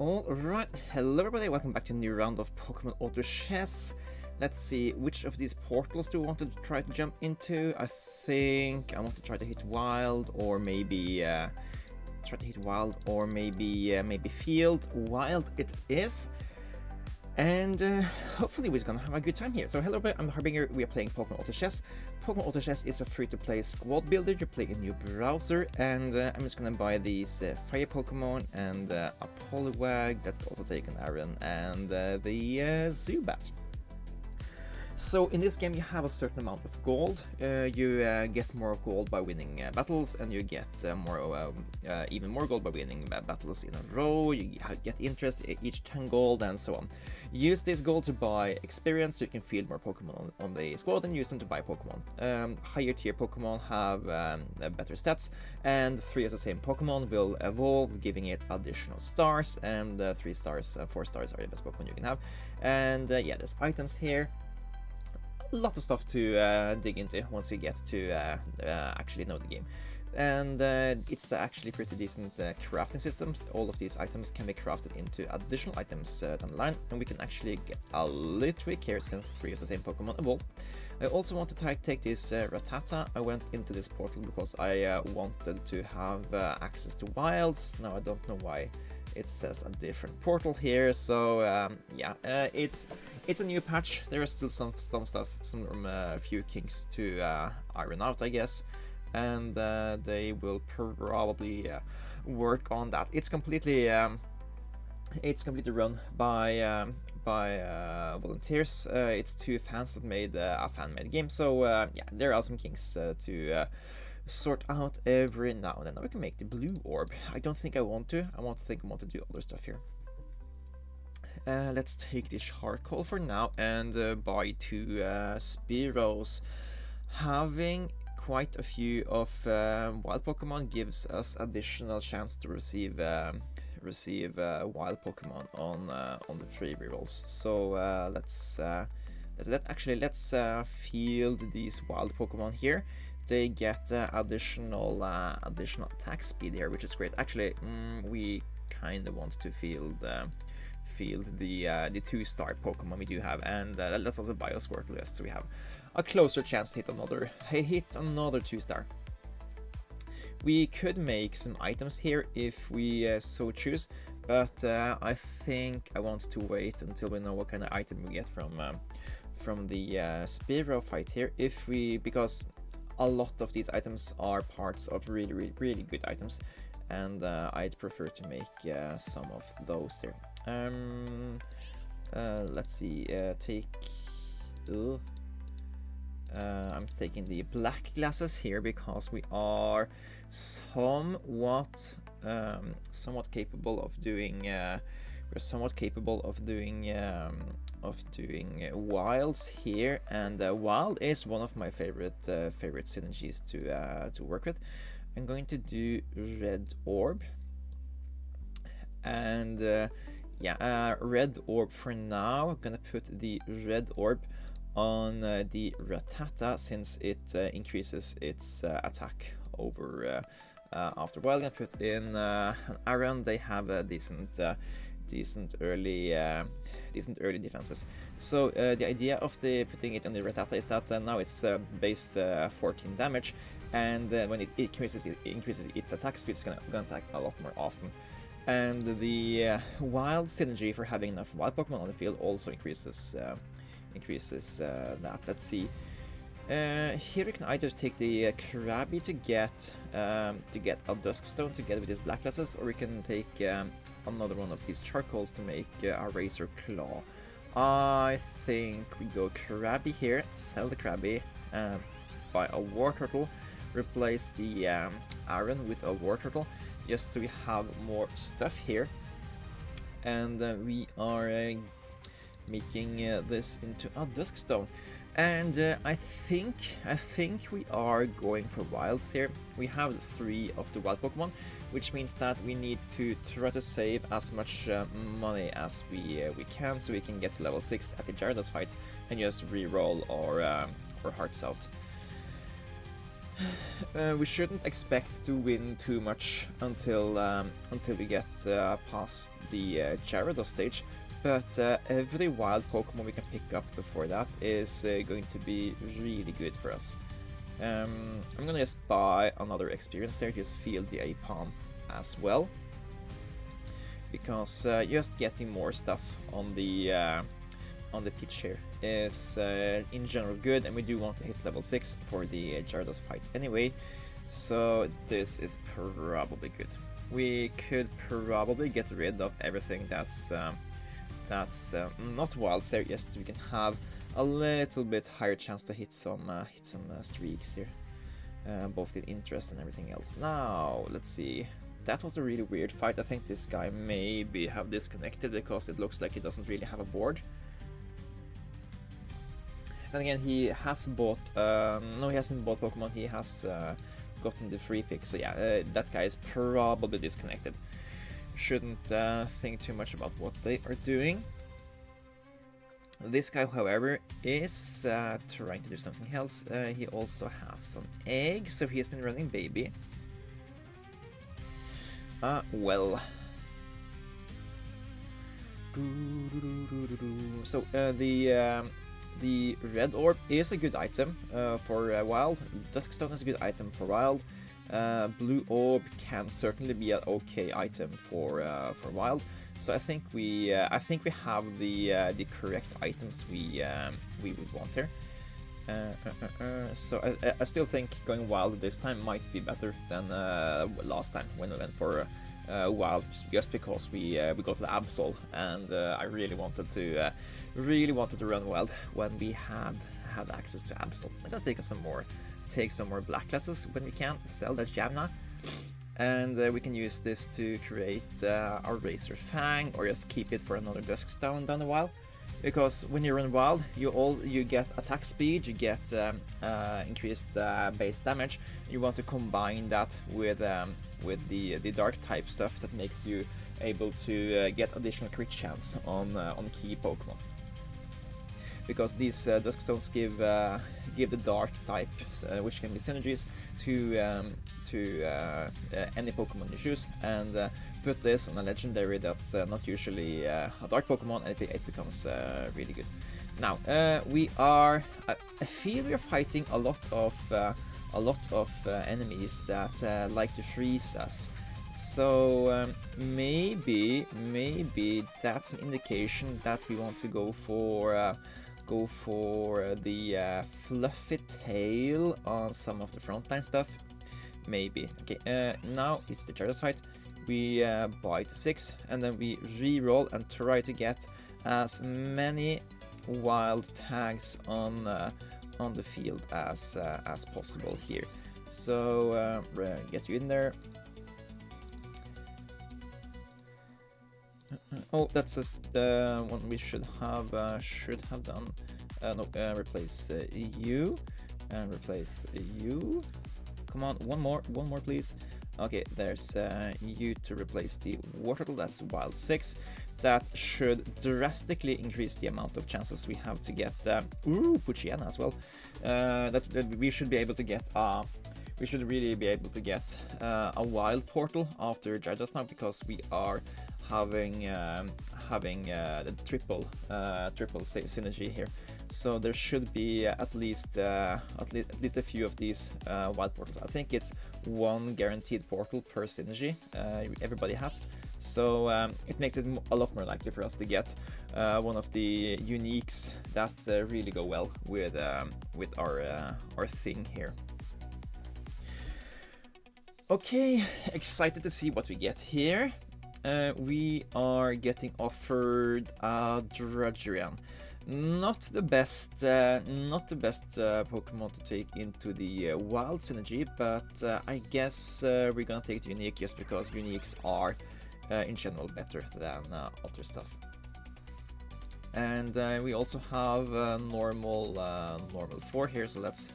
Alright, hello everybody, welcome back to a new round of Pokemon Auto Chess. Let's see, which of these portals do we want to try to jump into? I think I want to try to hit Wild, or maybe maybe Field. Wild it is. And hopefully we're gonna have a good time here. So hello everybody, I'm Harbinger, we are playing Pokemon Auto Chess. Pokemon Auto Chess is a free-to-play squad builder. You play a new browser, and I'm just gonna buy these Fire Pokemon and a Poliwag, that's also taken Aaron, and the Zubat. So in this game you have a certain amount of gold. You get more gold by winning battles, and you get even more gold by winning battles in a row. You get interest each 10 gold and so on. Use this gold to buy experience, so you can field more Pokemon on the squad and use them to buy Pokemon. Higher tier Pokemon have better stats, and 3 of the same Pokemon will evolve, giving it additional stars, and 3 stars, 4 stars are the best Pokemon you can have. And yeah, there's items here. A lot of stuff to dig into once you get to actually know the game. And it's actually pretty decent crafting systems. All of these items can be crafted into additional items down the line, and we can actually get a little trick here since 3 of the same Pokemon evolve. I also want to take this Rattata. I went into this portal because I wanted to have access to wilds. Now I don't know why it says a different portal here, so yeah, it's a new patch. There are still some stuff, few kinks to iron out, I guess, and they will probably work on that. It's completely run by volunteers. It's 2 fans that made a fan-made game, so yeah, there are some kinks to sort out every now and then. Now we can make the blue orb. I don't think I want to. I want to do other stuff here. Let's take this charcoal for now and buy 2 Spearows. Having quite a few of wild Pokemon gives us additional chance to receive wild Pokemon on the free rerolls. So let's field these wild Pokemon here. They get additional attack speed here, which is great. Actually, we kind of want to field the 2-star Pokemon we do have, and let's also buy a Squirtle, so we have a closer chance to hit another 2-star. We could make some items here if we so choose, but I think I want to wait until we know what kind of item we get from the Spearow fight here. Because a lot of these items are parts of really good items, and I'd prefer to make some of those here. Let's see, I'm taking the black glasses here because we are somewhat capable of doing wilds here, and wild is one of my favorite synergies to work with. I'm going to do red orb, and yeah, red orb for now. I'm gonna put the red orb on the Rattata since it increases its attack over after a while. I'm gonna put in an Aaron. They have a decent early defenses. So the idea of putting it on the Rattata is that now it's base 14 damage, and when it increases its attack speed, it's gonna attack a lot more often. And the wild synergy for having enough wild Pokemon on the field also increases that. Let's see. Here we can either take the Krabby to get a Duskstone together with his black glasses, or we can take another one of these charcoals to make a Razor Claw. I think we go Krabby here, sell the Krabby, buy a War Turtle, replace the Aaron with a War Turtle, just so we have more stuff here. And we are making this into a Duskstone. And I think we are going for wilds here. We have 3 of the wild Pokemon, which means that we need to try to save as much money as we can, so we can get to level 6 at the Gyarados fight and just re-roll our hearts out. We shouldn't expect to win too much until we get past the Gyarados stage, but every wild Pokemon we can pick up before that is going to be really good for us. I'm gonna just buy another experience there, just feel the Apom as well, because just getting more stuff on the pitch here is in general good, and we do want to hit level 6 for the Gyarados fight anyway, so this is probably good. We could probably get rid of everything that's not wild there, just so we can have a little bit higher chance to hit some streaks here, both in interest and everything else. Now let's see. That was a really weird fight. I think this guy maybe have disconnected because it looks like he doesn't really have a board. Then again, he has bought no, he hasn't bought Pokemon. He has gotten the free pick. So yeah, that guy is probably disconnected. Shouldn't think too much about what they are doing. This guy, however, is trying to do something else. He also has some eggs, so he has been running baby. Well. So the red orb is a good item for wild. Duskstone is a good item for wild. Blue orb can certainly be an okay item for wild. So I think we have the correct items we would want here. So I still think going wild this time might be better than last time when we went for wild, just because we got to the Absol, and I really wanted to run wild when we had access to Absol. I'm gonna take some more black classes when we can, sell that Javna. And we can use this to create our Razor Fang, or just keep it for another Duskstone down the while. Because when you run wild, you get attack speed, you get increased base damage. You want to combine that with the dark type stuff that makes you able to get additional crit chance on key Pokemon. Because these Duskstones give the dark type, which can be synergies, to any Pokemon you choose, and put this on a legendary that's not usually a dark Pokemon, and it becomes really good. Now I feel we're fighting a lot of enemies that like to freeze us. So maybe that's an indication that we want to go for the fluffy tail on some of the frontline stuff. Maybe. Okay, now it's the Gyarados fight. We buy to 6, and then we re-roll and try to get as many wild tags on the field as possible here. So get you in there. Oh, that's just the one we should have done. No, replace you and replace you. Come on, one more please. Okay, there's you to replace the Wartortle. That's wild 6. That should drastically increase the amount of chances we have to get Poochyena as well. That we should be able to get. We should really be able to get a wild portal after Gyarados now, because we are having the triple synergy here. So there should be at least a few of these wild portals. I think it's one guaranteed portal per synergy everybody has. So it makes it a lot more likely for us to get one of the uniques that really go well with our thing here. Okay, excited to see what we get here. We are getting offered a Druddigon. Not the best Pokemon to take into the wild synergy, but I guess we're gonna take the unique just because uniques are in general better than other stuff. And we also have normal 4 here, so let's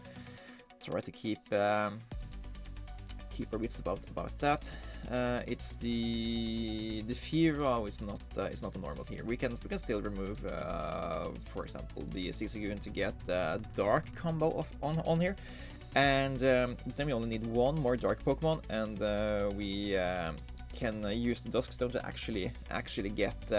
try to keep our wits about that. It's the Firo is not a normal here. We can still remove, for example, the Zigzagoon to get dark combo on here, And then we only need one more dark Pokemon, and we can use the Duskstone to actually get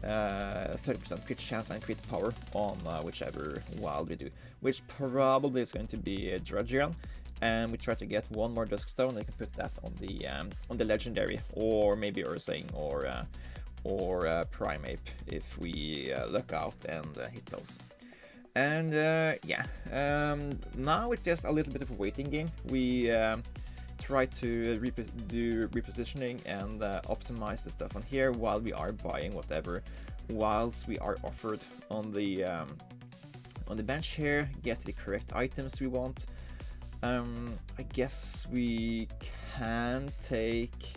30% crit chance and crit power on whichever wild we do, which probably is going to be a Druddigon. And we try to get one more Duskstone, and we can put that on the legendary, or maybe Ursane, or Primeape if we luck out and hit those. And yeah, now it's just a little bit of a waiting game. We try to do repositioning and optimize the stuff on here while we are buying whatever wilds we are offered on the bench here, get the correct items we want. I guess we can take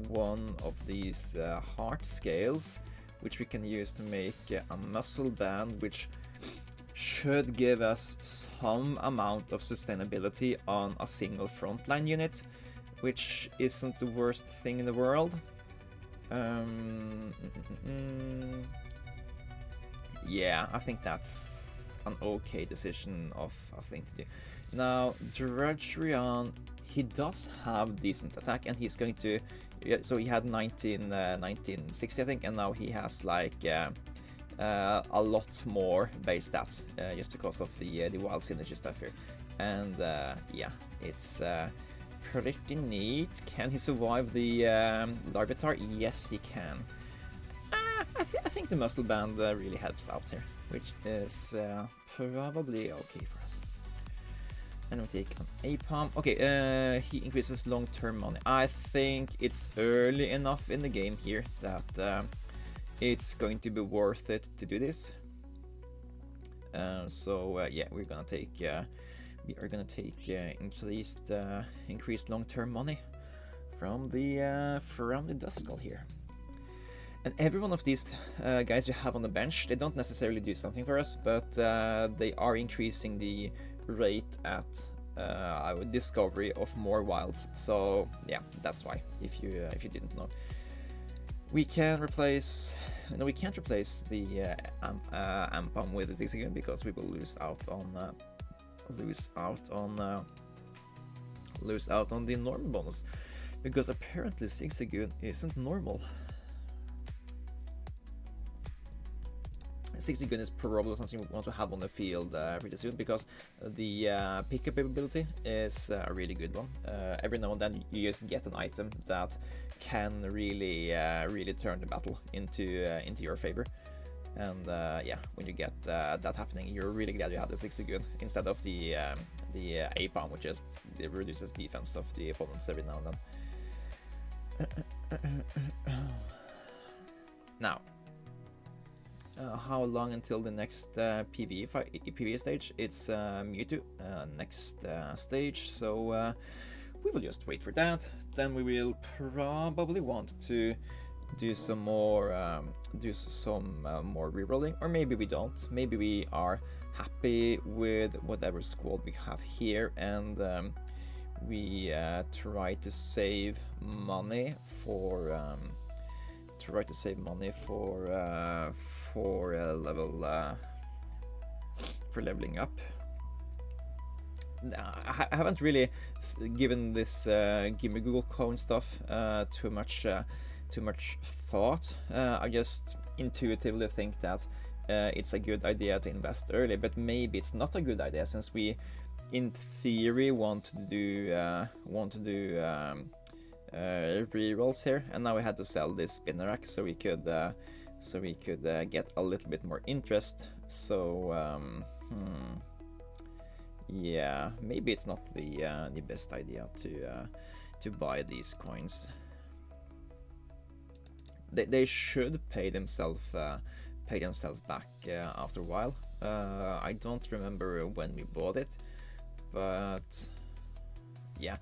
one of these heart scales, which we can use to make a muscle band, which should give us some amount of sustainability on a single frontline unit, which isn't the worst thing in the world. Yeah, I think that's an okay decision of a thing to do. Now, Druddigon, he does have decent attack, and he's going to... Yeah, so he had 1960, I think, and now he has like a lot more base stats just because of the wild synergy stuff here. And yeah, it's pretty neat. Can he survive the Larvitar? Yes, he can. I think the muscle band really helps out here, which is probably okay for us. And we take an A-Palm. Okay, he increases long-term money. I think it's early enough in the game here that it's going to be worth it to do this. So yeah, we're gonna take increased long-term money from the Duskull here. And every one of these guys we have on the bench, they don't necessarily do something for us, but they are increasing the rate at discovery of more wilds. So yeah, that's why, if you didn't know. We can replace... No, we can't replace the Ampam with the Zigzagoon because we will lose out on the normal bonus, because apparently Zigzagoon isn't normal. Zigzagoon is probably something we want to have on the field pretty soon, because the pickup ability is a really good one. Every now and then you just get an item that can really turn the battle into your favor. And yeah, when you get that happening, you're really glad you had the Zigzagoon instead of the A-Palm, which just reduces defense of the opponents every now and then. Now, how long until the next PvE stage? It's Mewtwo next stage, so we will just wait for that. Then we will probably want to do some more rerolling, or maybe we don't. Maybe we are happy with whatever squad we have here, and we try to save money for leveling up. I haven't really given this Gimme Google coin stuff too much thought. I just intuitively think that it's a good idea to invest early, but maybe it's not a good idea, since we, in theory, want to do rerolls here, and now we had to sell this Spinnerack so we could get a little bit more interest. So yeah, maybe it's not the best idea to buy these coins. They should pay themselves back after a while. I don't remember when we bought it, but yeah,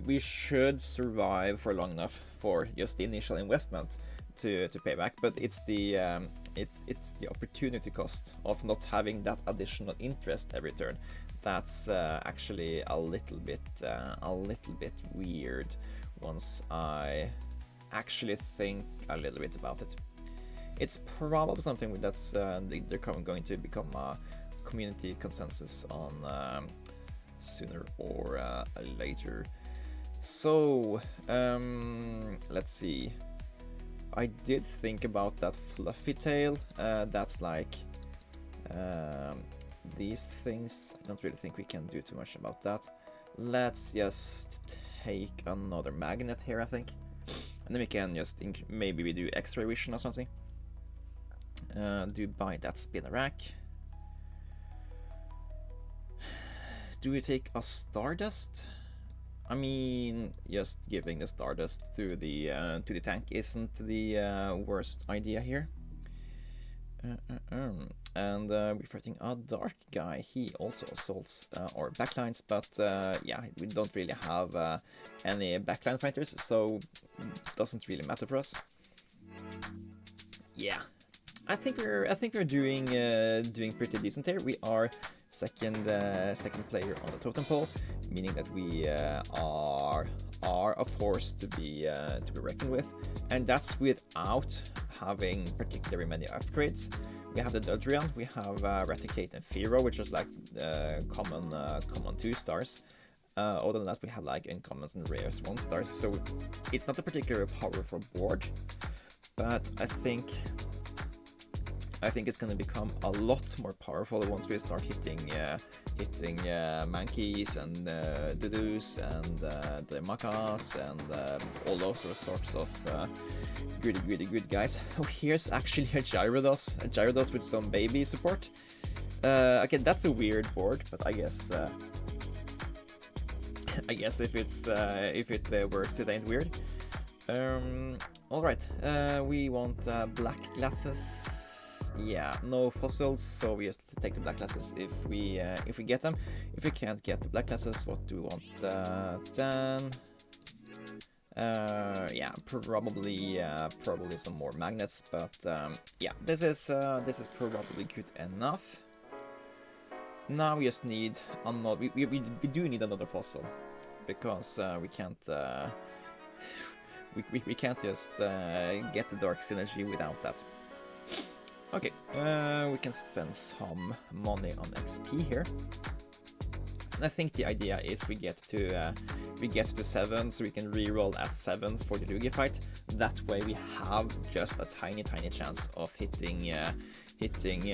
we should survive for long enough for just the initial investment to pay back. But it's the opportunity cost of not having that additional interest every turn that's actually a little bit weird once I actually think a little bit about it. It's probably something that's they're going to become a community consensus on sooner or later. So let's see. I did think about that fluffy tail. That's like these things. I don't really think we can do too much about that. Let's just take another magnet here, I think. And then we can just maybe we do X-ray vision or something. Do buy that spinner rack. Do we take a stardust? I mean, just giving the stardust to the tank isn't the worst idea here. And we're fighting a dark guy. He also assaults our backlines, but yeah, we don't really have any backline fighters, so it doesn't really matter for us. Yeah, I think we're doing pretty decent here. We are second player on the totem pole, meaning that we are a force to be reckoned with, and that's without having particularly many upgrades. We have the Druddigon, we have Raticate and Firo, which is like common 2 stars. Other than that, we have like uncommons and rares 1 stars, so it's not a particularly powerful board, but I think it's going to become a lot more powerful once we start hitting Mankeys and Dudus and the Makas and all those sorts of good guys. Oh, here's actually a Gyarados with some baby support. Okay, that's a weird board, but I guess if it works, it ain't weird. All right, we want black glasses. Yeah, no fossils, so we just take the black glasses if we get them. If we can't get the black glasses, what do we want then? Yeah, probably some more magnets, but yeah, this is probably good enough. Now we just need another. We do need another fossil, because we can't we can't just get the dark synergy without that. Okay, we can spend some money on XP here, and I think the idea is we get to 7, so we can reroll at 7 for the Lugia fight. That way we have just a tiny chance of hitting Teddy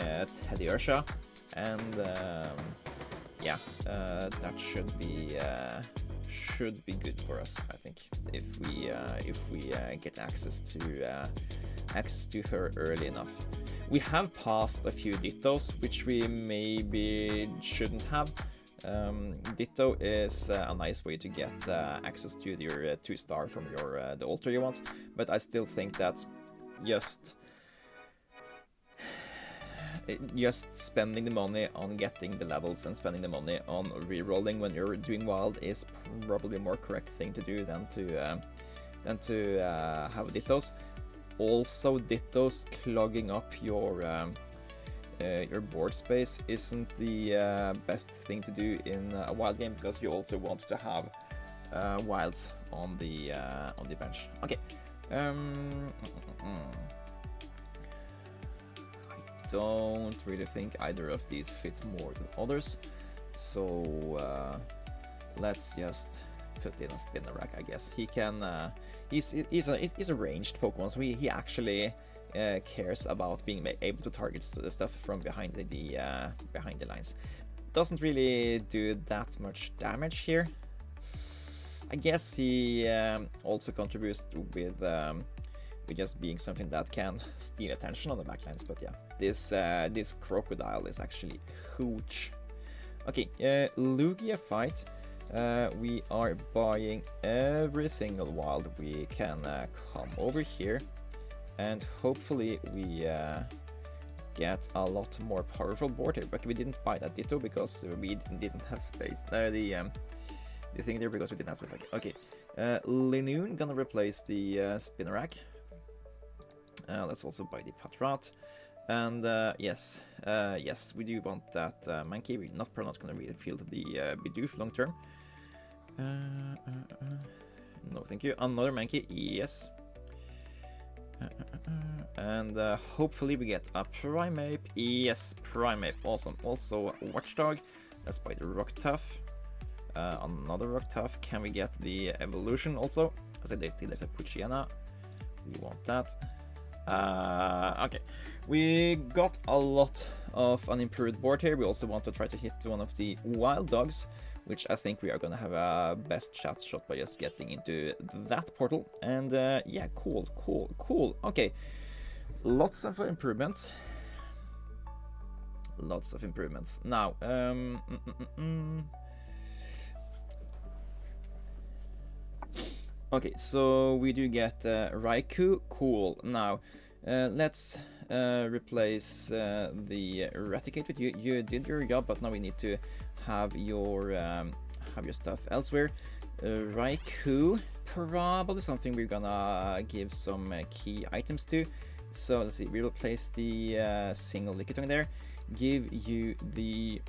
Ursha, and yeah, that should be good for us, I think, if we get access to her early enough. We have passed a few Dittos, which we maybe shouldn't have. Ditto is a nice way to get access to your 2-star from your the altar you want, but I still think that just spending the money on getting the levels and spending the money on rerolling when you're doing wild is probably a more correct thing to do than to have Dittos. Also, Dittos clogging up your board space isn't the best thing to do in a wild game, because you also want to have wilds on the bench. Okay. I don't really think either of these fit more than others, so let's just put in a spinner rack, I guess. He can. He's a ranged Pokemon, so he actually cares about being able to target the stuff from behind the lines. Doesn't really do that much damage here. I guess he also contributes with just being something that can steal attention on the backlines. But yeah, this crocodile is actually huge. Okay, Lugia fight. We are buying every single wild we can come over here, and hopefully we get a lot more powerful board here. But we didn't buy that Ditto because we didn't have space. The thing there because we didn't have space. Okay, Linoon gonna replace the spinner rack. Let's also buy the Patrat. And yes, we do want that Mankey. We're not gonna really field the Bidoof long term. No, thank you. Another Mankey, yes. And hopefully we get a Primeape. Yes, Primeape. Awesome. Also Watchdog. Let's buy the Rock Tough. Another Rock Tough. Can we get the Evolution also? As I did there's a Puchiana. We want that. Okay. We got a lot of an improved board here. We also want to try to hit one of the wild dogs, which I think we are gonna have a best shot by just getting into that portal. And yeah, cool. Okay. Lots of improvements. Now, okay, so we do get Raichu. Cool. Now, let's replace the Eradicate with you. You did your job, but now we need to have your stuff elsewhere. Raichu, probably something we're gonna give some key items to. So let's see, we will place the single Lickitung there, give you the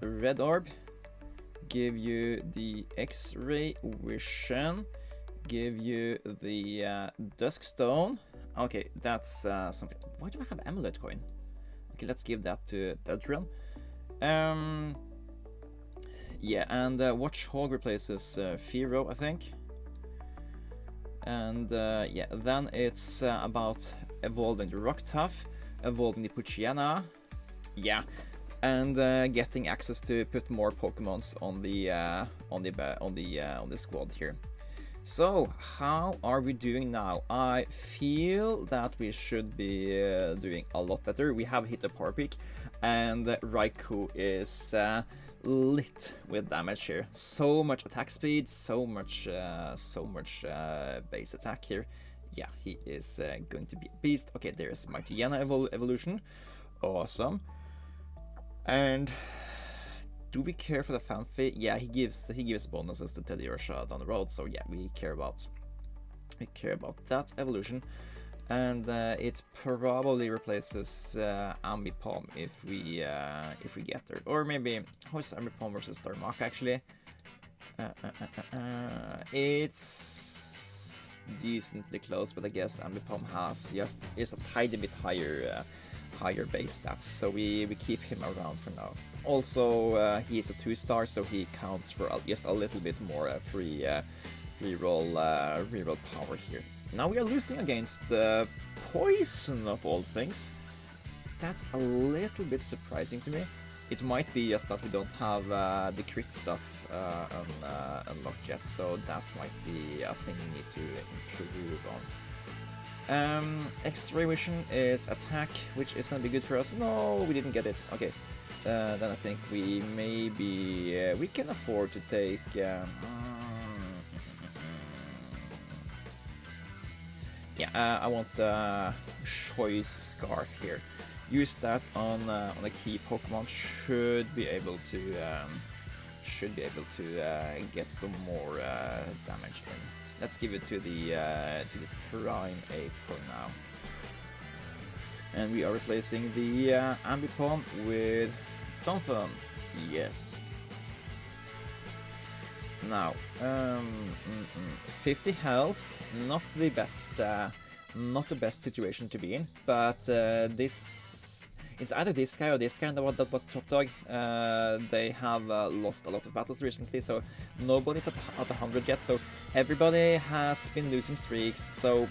red orb, give you the X-ray vision, give you the dusk stone. Okay, that's something. Why do I have amulet coin? Okay, let's give that to Dugtrio. Yeah, and Watchhog replaces Firo, I think. And yeah, then it's about evolving the Rock Tough, evolving the Puchiana, yeah, and getting access to put more Pokemons on the squad here. So how are we doing now? I feel that we should be doing a lot better. We have hit the power peak, and Raichu is lit with damage here. So much attack speed, so much base attack here. Yeah, he is going to be a beast. Okay, there's Mightyena evolution. Awesome. And do we care for the Fanfi? Yeah, he gives bonuses to Teddiursa down the road. So yeah, we care about that evolution. And it probably replaces Ambipom if we get there. Or maybe how is Ambipom versus Darmok actually? It's decently close, but I guess Ambipom is a tiny bit higher base stats, so we keep him around for now. Also, he is a 2-star, so he counts for just a little bit more free reroll power here. Now we are losing against Poison of all things. That's a little bit surprising to me. It might be just that we don't have the crit stuff unlocked yet, so that might be a thing we need to improve on. X-ray vision is attack, which is gonna be good for us. No, we didn't get it. Okay, then I think we maybe we can afford to take. Yeah, I want Choice Scarf here. Use that on a key Pokemon. Should be able to get some more damage in. Let's give it to the Primeape for now. And we are replacing the Ambipom with Donphan. Yes. Now, 50 health, not the best situation to be in, but it's either this guy or this guy that was top dog. They have lost a lot of battles recently, so nobody's at 100 yet. So everybody has been losing streaks. So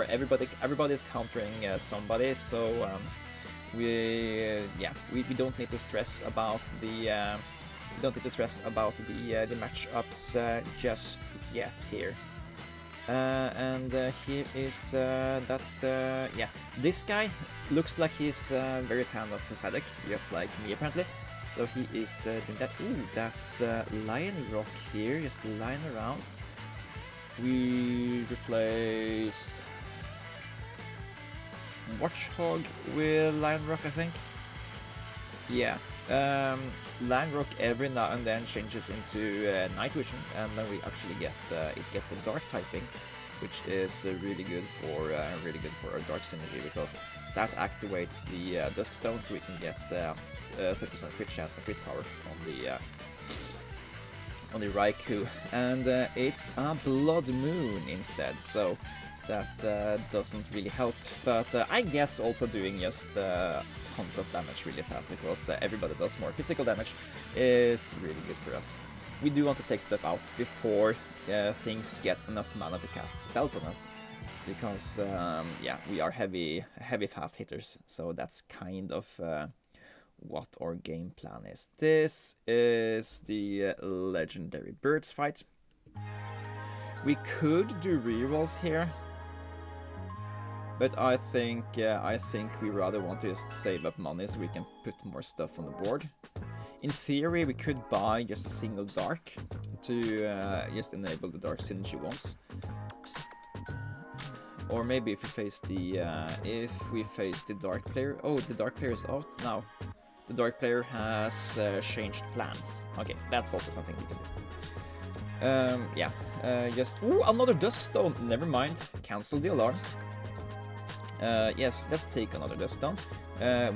everybody's countering somebody. So we don't need to stress about the matchups just yet here. And here is this guy looks like he's very fan of Cosmetic, just like me apparently. So he is doing that. Ooh, that's Lion Rock here, just lying around. We replace Watchhog with Lion Rock, I think. Yeah. Lion Rock every now and then changes into Night Vision, and then we actually get it gets a Dark typing, which is really good for our Dark synergy, because that activates the Dusk Stone, so we can get 30% crit chance and crit power on the Raichu, and it's a Blood Moon instead. So that doesn't really help, but I guess also doing just tons of damage really fast, because everybody does more physical damage, is really good for us. We do want to take stuff out before things get enough mana to cast spells on us, because yeah, we are heavy fast hitters, so that's kind of what our game plan is. This is the legendary birds fight. We could do rerolls here, but I think we rather want to just save up money so we can put more stuff on the board. In theory, we could buy just a single dark to just enable the dark synergy once. Or maybe if we face the dark player. Oh, the dark player is out now. The dark player has changed plans. Okay, that's also something we can do. Yeah, just... Ooh, another Dusk Stone! Never mind, cancel the alarm. Yes, let's take another Dusk Stone.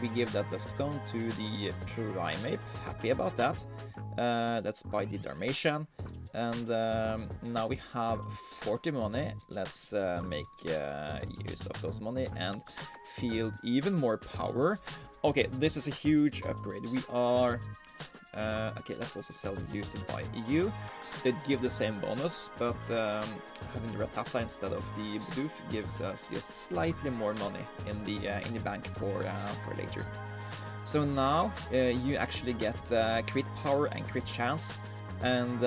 We give that Dusk Stone to the Primate. Happy about that. Let's buy the Dalmatian. And now we have 40 money. Let's make use of those money and field even more power. Okay, this is a huge upgrade. We are... okay, let's also sell you to buy you. They give the same bonus, but having the Ratata instead of the Bidoof gives us just slightly more money in the bank for later. So now you actually get crit power and crit chance, and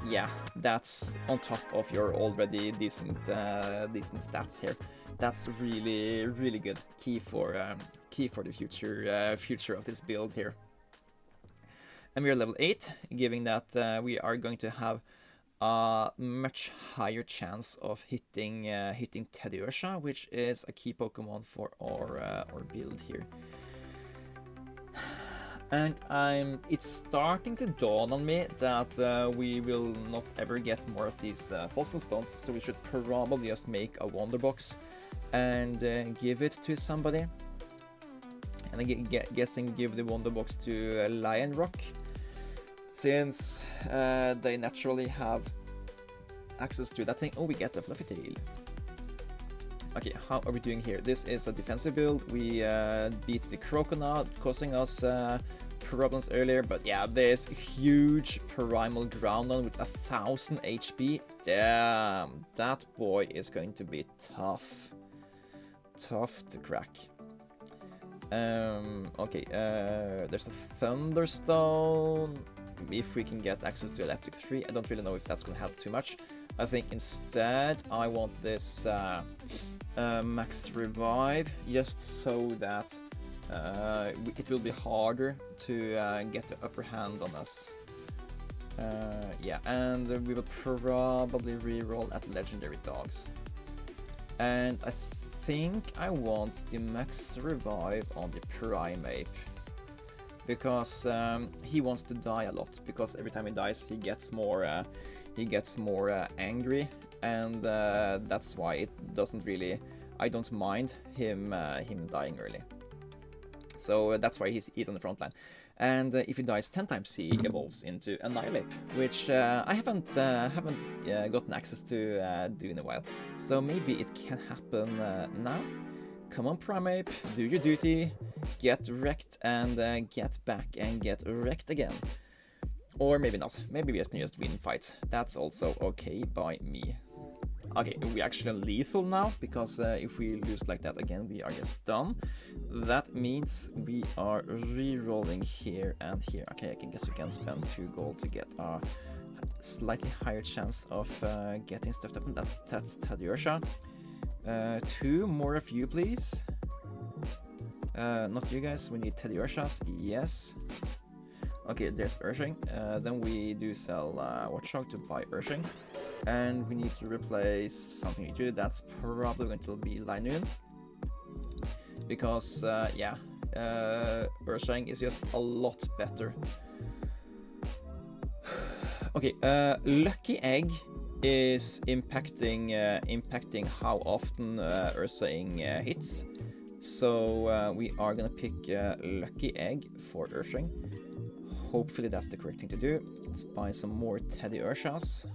yeah, that's on top of your already decent stats here. That's really good. Key for the future of this build here. And we are level 8, giving that we are going to have a much higher chance of hitting Teddiursa, which is a key Pokemon for our build here. And it's starting to dawn on me that we will not ever get more of these fossil stones, so we should probably just make a wonder box and give it to somebody. And I'm guessing give the wonder box to Lion Rock, since they naturally have access to that thing. Oh, we get a fluffy tail. Okay, how are we doing here? This is a defensive build. We beat the Croconaut, causing us problems earlier, but yeah, there's huge Primal Groudon with 1000 HP. Damn, that boy is going to be tough to crack. Okay, there's a Thunderstone. If we can get access to Electric 3, I don't really know if that's gonna help too much. I think instead I want this Max Revive, just so that it will be harder to get the upper hand on us. Yeah, and we will probably reroll at Legendary Dogs. And I think I want the Max Revive on the Primate, because he wants to die a lot, because every time he dies he gets more angry, and that's why it doesn't really... I don't mind him dying early. So that's why he's on the front line. And if he dies 10 times, he evolves into Annihilate, which I haven't gotten access to do in a while. So maybe it can happen now. Come on, Primate, do your duty, get wrecked, and get back and get wrecked again. Or maybe not. Maybe we just win fights. That's also okay by me. Okay, we're actually lethal now, because if we lose like that again, we are just done. That means we are re-rolling here and here. Okay, I guess we can spend 2 gold to get a slightly higher chance of getting stuffed up, and that's Teddiursa. 2 more of you, please. Not you guys, we need Teddiursas, yes. Okay, there's Urshing. Then we do sell Watchdog to buy Urshing. And we need to replace something with you. That's probably going to be Linoon. Because, yeah, Urshang is just a lot better. Okay, Lucky Egg is impacting how often Urshang hits. So we are gonna pick Lucky Egg for Urshang. Hopefully that's the correct thing to do. Let's buy some more Teddiursas.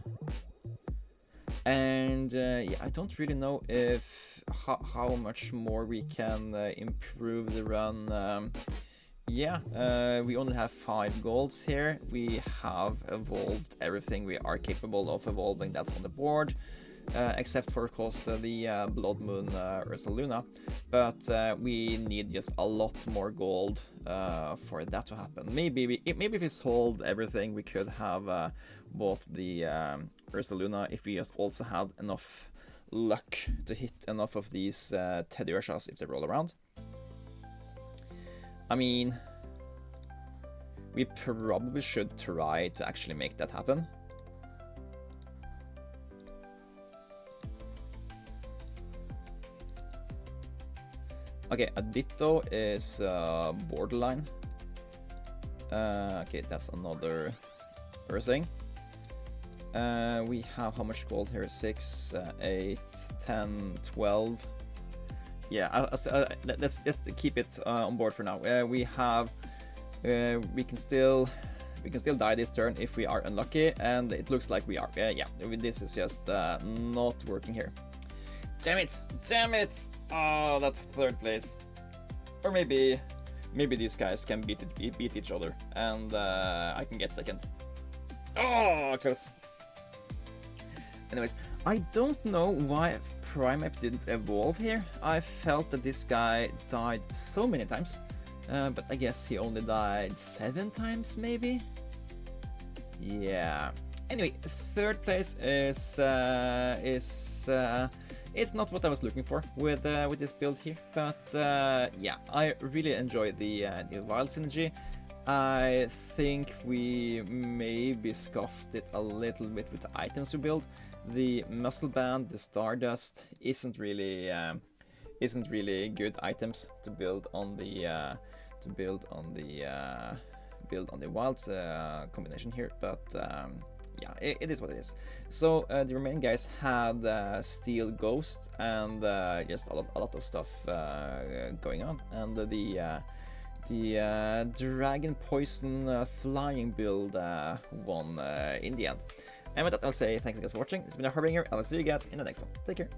And yeah, I don't really know if how much more we can improve the run. Yeah, we only have 5 golds here. We have evolved everything we are capable of evolving that's on the board, except for, of course, the Blood Moon Ursa Luna. But we need just a lot more gold for that to happen. Maybe if we sold everything, we could have bought the Ursa Luna if we just also had enough luck to hit enough of these Teddy Ursas if they roll around. I mean, we probably should try to actually make that happen. Okay, a Ditto is borderline. Okay, that's another Ursing. We have how much gold here? 6, 8, 10, 12. Yeah, let's keep it on board for now. We have, we can still die this turn if we are unlucky, and it looks like we are. Yeah, this is just not working here. Damn it! Damn it! Oh, that's 3rd place. Or maybe these guys can beat each other, and I can get 2nd. Oh, close. Anyways, I don't know why Primeape didn't evolve here. I felt that this guy died so many times, but I guess he only died 7 times, maybe? Yeah. Anyway, 3rd place is it's not what I was looking for with this build here, but yeah, I really enjoy the wild synergy. I think we maybe scuffed it a little bit with the items we build. The muscle band, the stardust isn't really good items to build on the wilds combination here, but yeah, it is what it is. So the remaining guys had Steel Ghost and just a lot of stuff going on, and the Dragon Poison Flying build won in the end. And with that, I'll say thanks again for watching. It's been a Harbinger. I will see you guys in the next one. Take care.